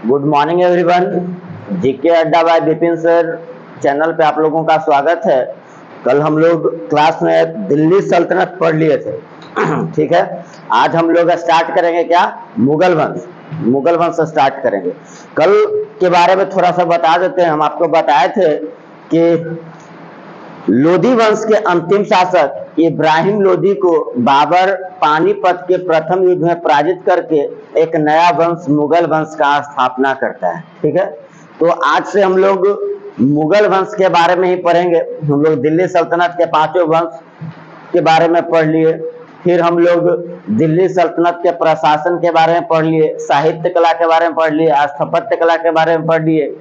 Good morning everyone. GK अड्डा bye Vipin sir channel पे आप लोगों का स्वागत है। कल हम लोग क्लास में दिल्ली सल्तनत पढ़ लिए थे ठीक है। आज हम लोग स्टार्ट करेंगे क्या, मुगल वंश। मुगल वंश स्टार्ट करेंगे। कल के बारे में थोड़ा सा बता देते हैं। हम आपको बताए थे कि लोधी वंश के अंतिम शासक इब्राहिम लोधी को बाबर पानीपत के प्रथम युद्ध में पराजित करके एक नया वंश मुगल वंश का स्थापना करता है। ठीक है, तो आज से हम लोग मुगल वंश के बारे में ही पढ़ेंगे। हम लोग दिल्ली सल्तनत के पांचों वंश के बारे में पढ़ लिए, फिर हम लोग दिल्ली सल्तनत के प्रशासन के बारे में पढ़ लिए, साहित्य कला के बारे में पढ़ लिए, स्थापत्य कला के बारे में पढ़ लिए।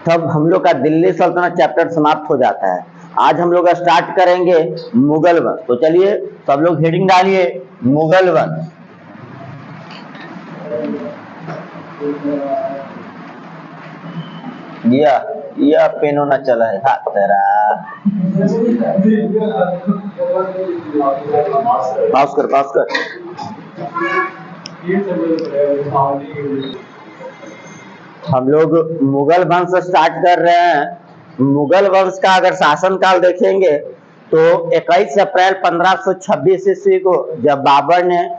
तब हम लोग का दिल्ली सल्तनत चैप्टर समाप्त हो जाता है। आज हम लोग स्टार्ट करेंगे मुगल वंश। तो चलिए सब लोग हेडिंग डालिए, मुगल वंश। यह पेन होना चला है हाथ तेरा। पास कर। हम लोग मुगल वंश स्टार्ट कर रहे हैं। मुगल वंश का अगर शासनकाल देखेंगे तो 21 अप्रैल 1526 ईस्वी को जब बाबर ने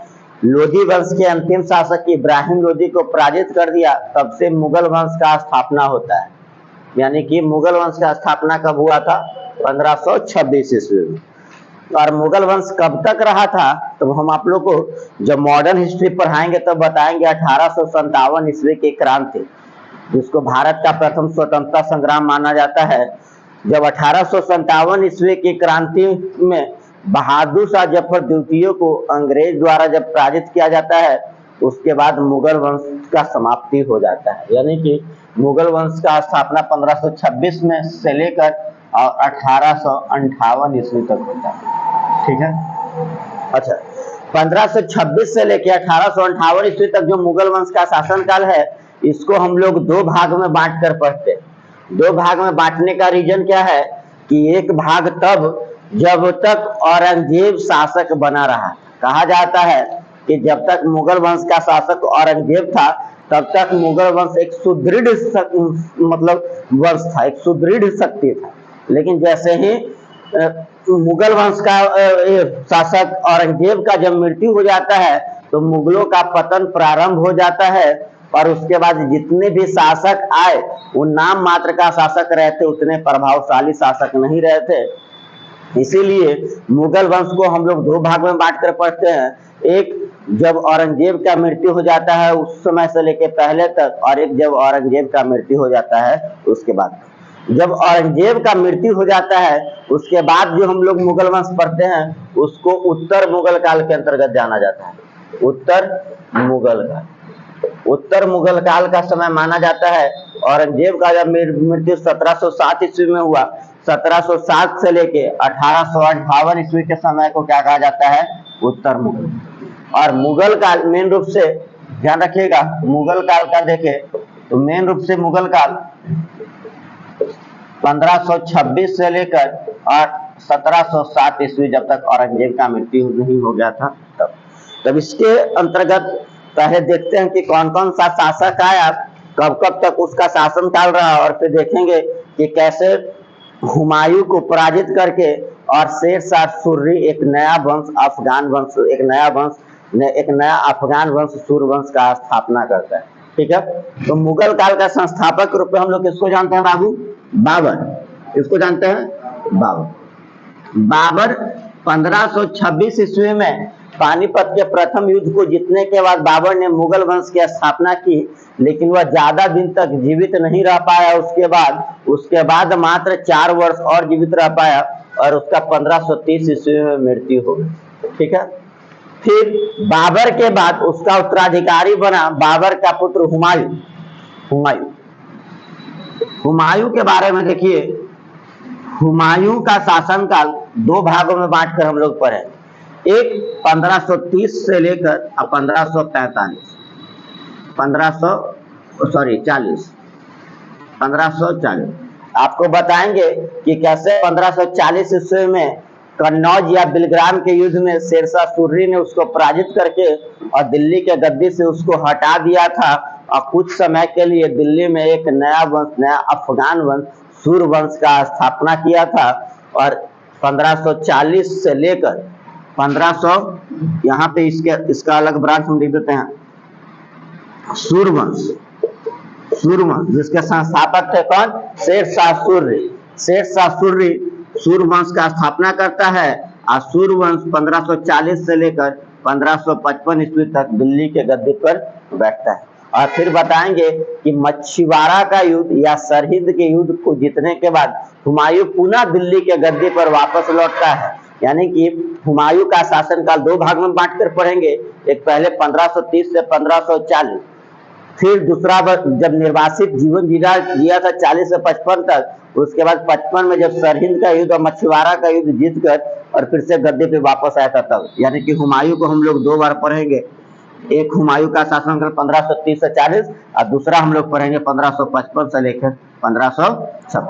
लोधी वंश के अंतिम शासक इब्राहिम लोधी को पराजित कर दिया, तब से मुगल वंश का स्थापना होता है। यानी कि मुगल वंश का स्थापना कब हुआ था? 1526 ईस्वी में। और मुगल वंश कब तक रहा था तो हम आप लोग को जब मॉडर्न हिस्ट्री पढ़ाएंगे तब बताएंगे। 1857 ईस्वी की क्रांति, जिसको भारत का प्रथम स्वतंत्रता संग्राम माना जाता है। जब 1857 ईस्वी की क्रांति में बहादुर शाह जफर द्वितीय को अंग्रेज द्वारा जब पराजित किया जाता है, उसके बाद मुगल वंश का समाप्ति हो जाता है। यानी कि मुगल वंश का स्थापना 1526 में से लेकर और 1858 ईस्वी तक होता है। ठीक है, अच्छा 1526 से लेकर 1858 ईस्वी तक जो मुगल वंश का शासनकाल है, इसको हम लोग दो भाग में बांट कर पढ़ते हैं। दो भाग में बांटने का रीजन क्या है कि एक भाग तब जब तक औरंगजेब शासक बना रहा। कहा जाता है कि जब तक मुगल वंश का शासक औरंगजेब था, तब तक मुगल वंश एक सुदृढ़ मतलब वंश था, एक सुदृढ़ शक्ति था। लेकिन जैसे ही मुगल वंश का शासक औरंगजेब का जब मृत्यु हो जाता है, तो मुगलों का पतन प्रारंभ हो जाता है। और उसके बाद जितने भी शासक आए वो नाम मात्र का शासक रहते, उतने प्रभावशाली शासक नहीं रहते। इसीलिए मुगल वंश को हम लोग दो भाग में बांट कर पढ़ते हैं। एक जब औरंगजेब का मृत्यु हो जाता है उस समय से लेकर पहले तक, और एक जब औरंगजेब का मृत्यु हो जाता है उसके बाद। जब औरंगजेब का मृत्यु हो जाता है उसके बाद जो हम लोग मुगल वंश पढ़ते हैं, उसको उत्तर मुगल काल के अंतर्गत जाना जाता है। उत्तर मुगल काल, उत्तर मुगल काल का समय माना जाता है। औरंगजेब का जब मृत्यु 1707 ईस्वी में हुआ, 1707 से लेके 1858 ईस्वी के समय को क्या कहा जाता है? उत्तर मुगल। और मुगल काल मेन रूप से ध्यान रखिएगा, मुगल काल का देखे तो मेन रूप से मुगल काल 1526 से लेकर और 1707 ईस्वी, जब तक औरंगजेब का मृत्यु नहीं हो गया था तब इसके अंतर्गत पहले देखते हैं कि कौन कौन सा शासक आया, कब कब तक उसका शासन काल रहा, और फिर देखेंगे कि कैसे हुमायूं को पराजित करके और शेर शाह सुर्री एक नया वंश अफगान वंश, एक नया अफगान वंश सूर्यवंश का स्थापना करता है। ठीक है, तो मुगल काल का संस्थापक रूप में हम लोग किसको जानते हैं बाबू? बाबर। इसको जानते हैं बाबर। बाबर 1526 ईस्वी में पानीपत के प्रथम युद्ध को जीतने के बाद बाबर ने मुगल वंश की स्थापना की, लेकिन वह ज्यादा दिन तक जीवित नहीं रह पाया। उसके बाद मात्र 4 वर्ष और जीवित रह पाया और उसका 1530 ईस्वी में मृत्यु हो गई। ठीक है, फिर बाबर के बाद उसका उत्तराधिकारी बना बाबर का पुत्र हुमायूं। हुमायूं के बारे में देखिए, हुमायूं का शासनकाल दो भागों में बांटकर हम लोग पढ़े। एक 1530 से लेकर 1540। आपको बताएंगे कि कैसे 1540 ईस्वी में कन्नौज या बिलग्राम के युद्ध में शेरशाह सुर्री ने उसको पराजित करके और दिल्ली के गद्दी से उसको हटा दिया था। और कुछ समय के लिए दिल्ली में एक नया वंश, नया अफगान वंश सूर्यवंश का स्थापना किया था। और 1540 से लेकर 1500, यहाँ पे इसका अलग ब्रांच हम लिख देते हैं, सूर्यवंश, जिसके संस्थापक थे कौन? शेरशाह सूर्य। शेरशाह सूर्य सूर्यवंश का स्थापना करता है और सूर्यवंश 1540 से लेकर 1555 ईस्वी तक दिल्ली के गद्दी पर बैठता है। और फिर बताएंगे कि मछुआरा का युद्ध या सरहिंद के युद्ध को जीतने के बाद हुमायूं पुनः दिल्ली के गद्दी पर वापस लौटता है। यानी कि हुमायूं का शासनकाल दो भाग में बांटकर पढ़ेंगे, एक पहले 1530 से 1540, फिर दूसरा जब निर्वासित जीवन जिया था 40 से 55 तक, उसके बाद 55 में जब सरहिंद का युद्ध और मछुआरा का युद्ध जीतकर और फिर से गद्दी पे वापस आया था तब। यानी कि हुमायूं को हम लोग दो बार पढ़ेंगे, एक हुमायूं का शासनकाल 1530 से 40 और दूसरा हम लोग पढ़ेंगे 1555 से लेकर 1556।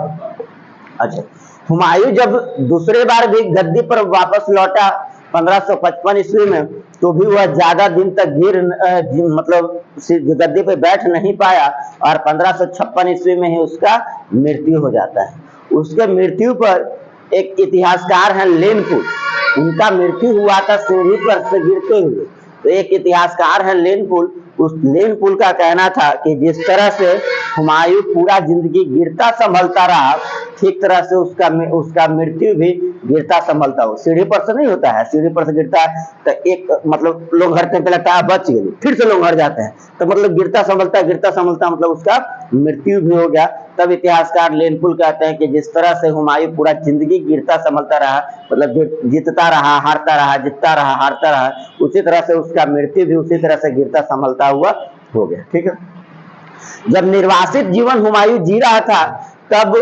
अच्छा, हुमायूं जब दूसरे बार भी गद्दी पर वापस लौटा 1555 ईस्वी में, तो भी वह ज्यादा दिन तक मतलब गद्दी पे बैठ नहीं पाया और 1556 ईस्वी में ही उसका मृत्यु हो जाता है। उसके मृत्यु पर एक इतिहासकार हैं लेनपुल, उनका मृत्यु हुआ था सीढ़ी पर से गिरते हुए। तो एक इतिहासकार है लेनपुल, उस लेनपुल का कहना था कि जिस तरह से हुमायूं पूरा जिंदगी गिरता संभलता रहा, ठीक तरह से उसका मृत्यु भी गिरता संभलता हो। सीढ़ी पर से नहीं होता है, सीढ़ी पर से गिरता है तो एक मतलब लोग हरते पे लगता है बच गए, फिर से लोग हर जाते हैं, तो मतलब गिरता संभलता मतलब उसका मृत्यु भी हो गया। तब इतिहासकार लेनपुल कहते हैं कि जिस तरह से हुमायूं पूरा जिंदगी गिरता संभलता रहा, मतलब जीतता रहा, हारता रहा, जीतता रहा, हारता रहा, उसी तरह से उसका मृत्यु भी उसी तरह से गिरता संभलता हुआ हो गया। ठीक है, जब निर्वासित जीवन हुमायूं जी रहा था तब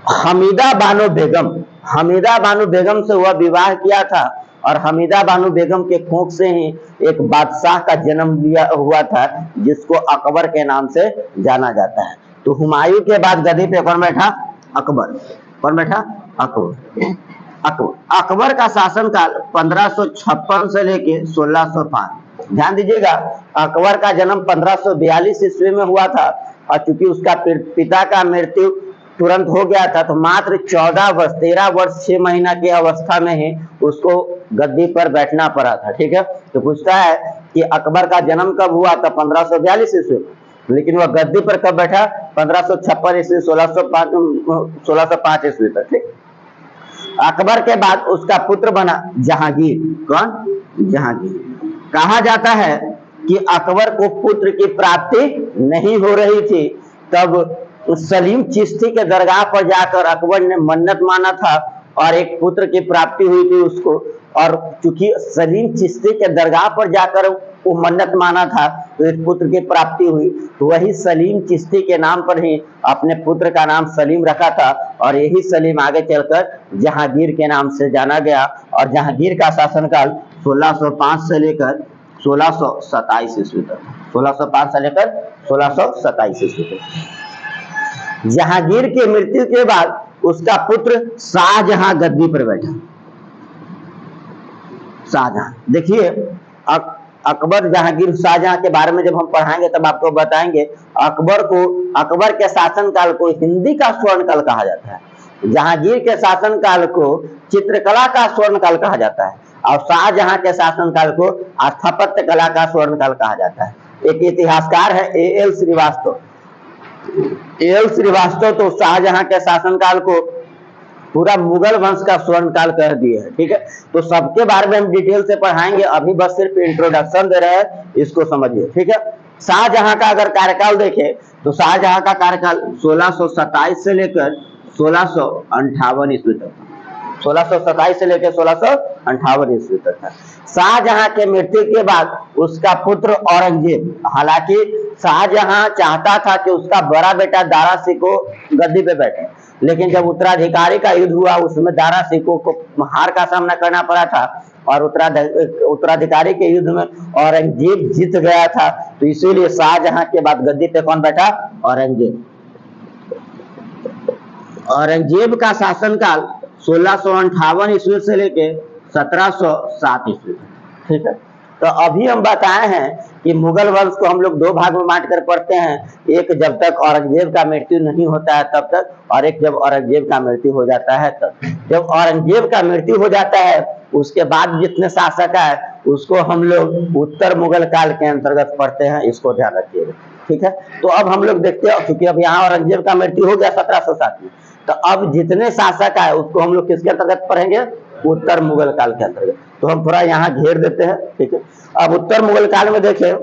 हमीदा बानो बेगम से वह विवाह किया था और हमीदा बानो बेगम के कोख से ही एक बादशाह का जन्म हुआ था जिसको अकबर के नाम से जाना जाता है। तो हुमायूं के बाद गद्दी पे कौन बैठा? अकबर। कौन बैठा? अकबर का शासनकाल 1556 से लेके 1605। ध्यान दीजिएगा, अकबर का जन्म 1542 ईस्वी में हुआ था और चूंकि उसका पिता का मृत्यु तुरंत हो गया था तो मात्र 13 वर्ष 6 महीना की अवस्था में ही उसको गद्दी पर बैठना पड़ा था। ठीक है, तो पूछता है कि अकबर का जन्म कब हुआ था? 1542 ईस्वी, लेकिन वह गद्दी पर कब बैठा? 1556 ईस्वी 1605 ईस्वी तक। ठीक, अकबर के बाद उसका पुत्र बना जहांगीर। कौन? जहांगीर। कहा जाता है कि अकबर को पुत्र की प्राप्ति नहीं हो रही थी, तब सलीम चिश्ती के दरगाह पर जाकर अकबर ने मन्नत माना था और एक पुत्र की प्राप्ति हुई थी उसको। और चूंकि सलीम चिश्ती के दरगाह पर जाकर वो मन्नत माना था तो एक पुत्र की प्राप्ति हुई, तो वही सलीम चिश्ती के नाम पर ही अपने पुत्र का नाम सलीम रखा था और यही सलीम आगे चलकर जहांगीर के नाम से जाना गया। और जहांगीर का शासनकाल 1605 से लेकर 1627 ईस्वी तक, 1605 से लेकर 1627 ईस्वी तक। जहांगीर की मृत्यु के बाद उसका पुत्र शाहजहां गद्दी पर बैठा। शाहजहां, देखिए अकबर, जहांगीर, शाहजहां के बारे में जब हम पढ़ाएंगे तब आपको बताएंगे। अकबर के शासनकाल को हिंदी का स्वर्णकाल कहा जाता है, जहांगीर के शासनकाल को चित्रकला का स्वर्णकाल कहा जाता है और शाहजहां के शासनकाल को स्थापत्य कला का स्वर्णकाल कहा जाता है। एक इतिहासकार है एएल श्रीवास्तव तो शाहजहां के शासनकाल को पूरा मुगल वंश का स्वर्णकाल कह दिए है। ठीक है, तो सबके बारे में हम डिटेल से पढ़ाएंगे, अभी बस सिर्फ इंट्रोडक्शन दे रहे हैं, इसको समझिए। ठीक है, शाहजहां का अगर कार्यकाल देखें तो शाहजहां का कार्यकाल 1627 से लेकर 1658 ईस्वी तक, 1627 से लेकर 1658 ईस्वी तक था। शाहजहां के मृत्यु के बाद उसका पुत्र औरंगजेब, हालांकि शाहजहां चाहता था कि उसका बड़ा बेटा दारा सिकोह गद्दी पे बैठे, लेकिन जब उत्तराधिकारी का युद्ध हुआ उसमें दारा सिकोह को हार का सामना करना पड़ा था और उत्तराधिकारी के युद्ध में औरंगजेब जीत गया था, तो इसीलिए शाहजहां के बाद गद्दी पे कौन बैठा? औरंगजेब। औरंगजेब का शासनकाल 1658 ईस्वी से लेके 1707 ईस्वी। ठीक है, तो अभी हम बताए हैं कि मुगल वंश को हम लोग दो भाग में बांट कर पढ़ते हैं, एक जब तक औरंगजेब का मृत्यु नहीं होता है तब तक, और एक जब औरंगजेब का मृत्यु हो जाता है तब। जब औरंगजेब का मृत्यु हो जाता है उसके बाद जितने शासक है उसको हम लोग उत्तर मुगल काल के अंतर्गत पढ़ते हैं, इसको ध्यान रखिएगा, ठीक है। तो अब हम लोग देखते हैं, क्योंकि अब यहाँ औरंगजेब का मृत्यु हो गया 1707 में, तो अब जितने शासक आए उसको हम लोग किसके अंतर्गत पढ़ेंगे, उत्तर मुगल काल के अंतर्गत। तो हम थोड़ा यहाँ घेर देते हैं, ठीक है। अब उत्तर मुगल काल में देखें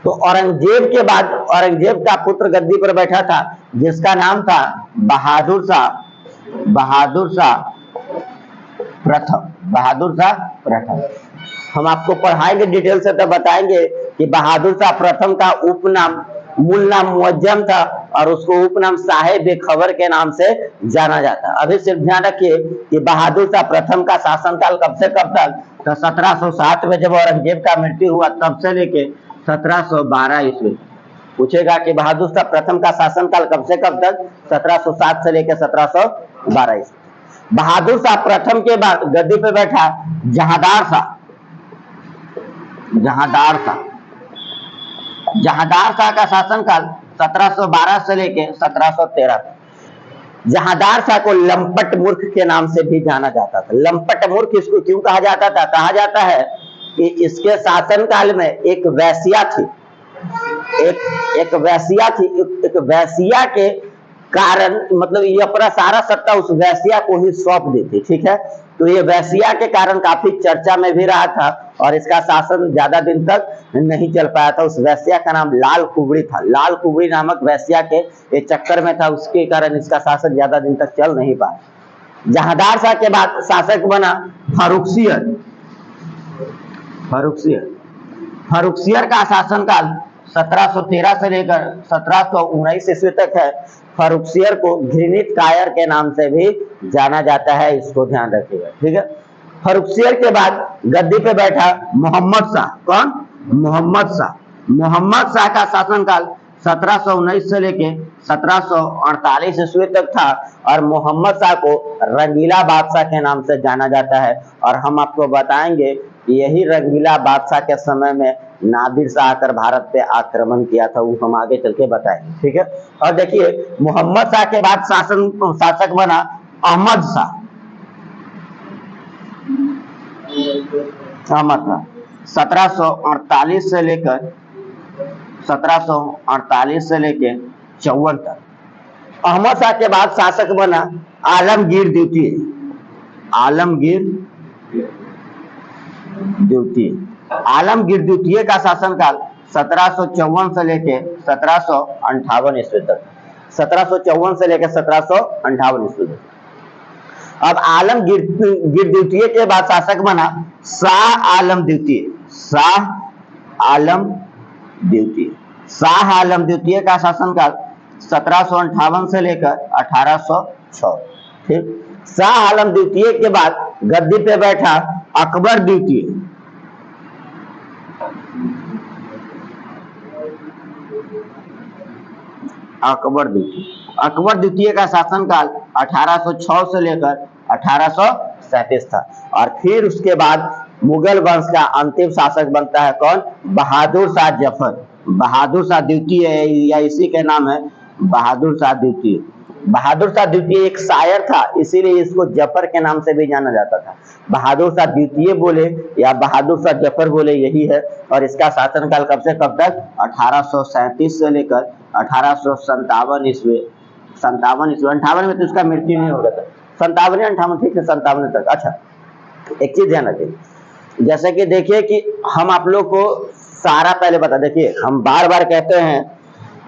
तो औरंगजेब के बाद औरंगजेब का पुत्र गद्दी पर बैठा था जिसका नाम था बहादुर शाह प्रथम। हम आपको पढ़ाएंगे डिटेल से, तो बताएंगे कि बहादुर शाह प्रथम का उपनाम, मूल नाम मुअज्जम था और उसको उपनाम साहेब खबर के नाम से जाना जाता। अभी सिर्फ ध्यान रखिए कि बहादुर शाह प्रथम का शासनकाल कब से कब तक, तो 1707 में जब औरंगजेब का मृत्यु हुआ तब से लेके 1712 ईस्वी। पूछेगा कि बहादुर शाह प्रथम का शासनकाल कब से कब तक, 1707 से लेकर 1712 ईस्वी। बहादुर शाह प्रथम के बाद गद्दी पे बैठा जहांदार शाह का शासनकाल 1712 से लेकर 1713 तक। जहांदार शाह को लंपट मूर्ख के नाम से भी जाना जाता था। लंपट मूर्ख इसको क्यों कहा जाता था, कहा जाता है कि इसके शासनकाल में एक वैश्या थी, एक वैश्या के कारण, मतलब ये अपना सारा सत्ता उस वैश्या को ही सौंप देती, ठीक है। तो ये वैश्या के कारण काफी चर्चा में भी रहा था और इसका शासन ज्यादा दिन तक नहीं चल पाया था। उस वैश्या का नाम लाल कुबड़ी था। लाल कुबड़ी नामक वैश्या के ये चक्कर में था, उसके कारण इसका शासन ज्यादा दिन तक चल नहीं पाया। जहांदार शाह के बाद शासक बना फर्रुखसियर का शासनकाल 1713 से लेकर 1719 ईस्वी तक है। फर्रुखसियर को घृणित कायर के नाम से भी जाना जाता है, इसको ध्यान रखिएगा, ठीक है। फर्रुखसियर के बाद गद्दी पे बैठा मोहम्मद शाह। कौन? मोहम्मद शाह का शासनकाल 1719 से लेके 1748 ईस्वी तक था और मोहम्मद शाह को रंगीला बादशाह के नाम से जाना जाता है। और हम आपको बताएंगे कि यही रंगीला बादशाह के समय में नादिर शाह आकर भारत पे आक्रमण किया था, वो हम आगे चल के बताएंगे, ठीक है। और देखिए मोहम्मद शाह के बाद शासक बना अहमद शाह। 1748 से लेकर 54 तक। अहमद शाह के बाद शासक बना आलमगीर द्वितीय का शासनकाल 1754 से लेके 1758 ईस्वी तक। 1754 से लेकर 1758 ईस्वी तक। अब आलमगीर द्वितीय के बाद शासक बना शाह आलम द्वितीय का शासनकाल 1758 से लेकर 1806, ठीक। शाह आलम द्वितीय के बाद गद्दी पे बैठा अकबर द्वितीय का शासनकाल 1806 से लेकर 1837 था। और फिर उसके बाद मुगल वंश का अंतिम शासक बनता है कौन? बहादुर शाह जफर। बहादुर शाह द्वितीय या इसी के नाम है बहादुर शाह द्वितीय। बहादुर शाह द्वितीय एक शायर था, इसीलिए इसको जफर के नाम से भी जाना जाता था। बहादुर शाह द्वितीय बोले या बहादुर शाह जफर बोले, यही है। और इसका शासनकाल कब से कब तक? 1837 से लेकर 1857 ईस्वी। 58 में तो इसका मृत्यु नहीं हो गया था। 57-58, ठीक है, 57 तक। अच्छा, एक चीज ध्यान रखिए, जैसे कि देखिए कि हम आप लोग को सारा पहले बता, देखिए हम बार बार कहते हैं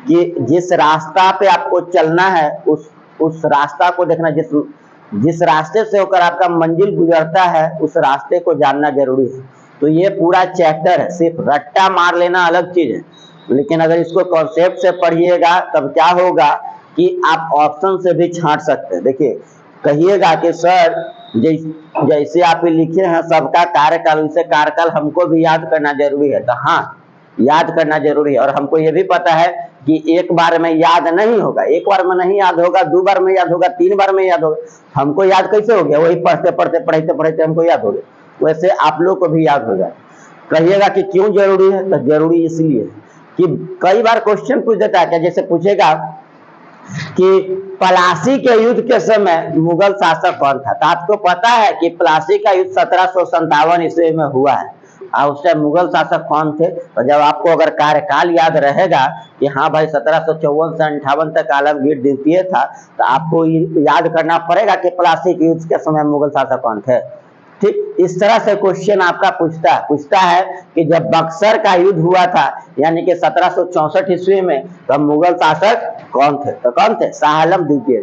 कि जिस रास्ता पे आपको चलना है उस रास्ता को देखना, जिस रास्ते से होकर आपका मंजिल गुजरता है उस रास्ते को जानना जरूरी है। तो ये पूरा चैप्टर है, सिर्फ रट्टा मार लेना अलग चीज है, लेकिन अगर इसको कॉन्सेप्ट से पढ़िएगा तब क्या होगा कि आप ऑप्शन से भी छांट सकते हैं। देखिए, कहिएगा कि सर जैसे आप लिखे हैं सबका कार्यकाल, वैसे कार्यकाल हमको भी याद करना जरूरी है। तो हाँ, याद करना जरूरी है। और हमको ये भी पता है कि एक बार में याद नहीं होगा, एक बार में नहीं याद होगा, 2 बार में याद होगा, 3 बार में याद होगा। हमको याद कैसे हो गया? वही पढ़ते पढ़ते हमको याद हो गया। वैसे आप लोग को भी याद हो जाए। कहिएगा कि क्यों जरूरी है, तो जरूरी इसलिए कि कई बार क्वेश्चन पूछ देता है, क्या जैसे पूछेगा कि प्लासी के युद्ध के समय मुगल शासक कौन था। तो आपको पता है कि प्लासी का युद्ध 1757 ईस्वी में हुआ है, और उस टाइम मुगल शासक कौन थे। तो जब आपको अगर कार्यकाल याद रहेगा कि हाँ भाई 1754 से 58 तक आलमगीर द्वितीय था, तो आपको याद करना पड़ेगा कि प्लासी के युद्ध के समय मुगल शासक कौन थे। ठीक इस तरह से क्वेश्चन आपका पूछता है कि जब बक्सर का युद्ध हुआ था यानी कि 1764 ईस्वी में, तो मुगल शासक कौन थे, तो कौन थे, शाह आलम द्वितीय।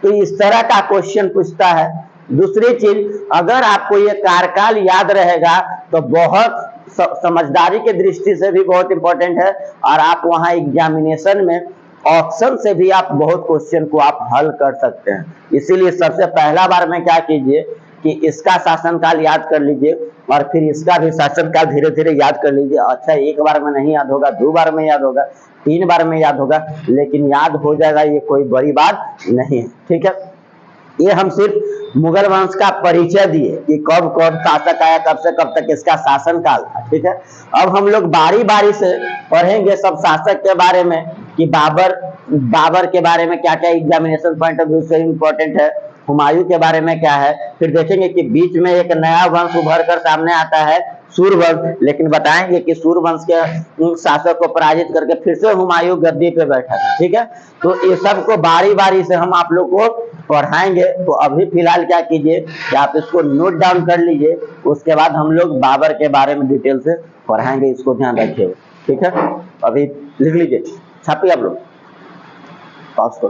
तो इस तरह का क्वेश्चन पूछता है। दूसरी चीज, अगर आपको ये कार्यकाल याद रहेगा तो बहुत समझदारी के दृष्टि से भी बहुत इंपॉर्टेंट है, और आप वहां एग्जामिनेशन में ऑप्शन से भी आप बहुत क्वेश्चन को आप हल कर सकते हैं। इसीलिए सबसे पहला बार में क्या कीजिए कि इसका शासनकाल याद कर लीजिए, और फिर इसका भी शासनकाल धीरे धीरे याद कर लीजिए। अच्छा, एक बार में नहीं याद होगा, 2 बार में याद होगा, 3 बार में याद होगा, लेकिन याद हो जाएगा, ये कोई बड़ी बात नहीं है। ठीक है, ये हम सिर्फ मुगल वंश का परिचय दिए कि कब कौन शासक आया, कब से कब तक इसका शासनकाल था। ठीक है, अब हम लोग बारी बारी से पढ़ेंगे सब शासक के बारे में कि बाबर के बारे में क्या क्या एग्जामिनेशन पॉइंट ऑफ व्यू से इंपॉर्टेंट है, हुमायूं के बारे में क्या है। फिर देखेंगे कि बीच में एक नया वंश उभर कर सामने आता है, सूरवंश, लेकिन बताएंगे कि सूरवंश के शासक को पराजित करके फिर से हुमायूं गद्दी पे बैठा था। ठीक है, तो ये सब को बारी बारी से हम आप लोग को पढ़ाएंगे। तो अभी फिलहाल क्या कीजिए कि आप इसको नोट डाउन कर लीजिए, उसके बाद हम लोग बाबर के बारे में डिटेल से पढ़ाएंगे, इसको ध्यान रखिएगा। ठीक है, अभी लिख लीजिए, छापिए आप लोग, पास करो।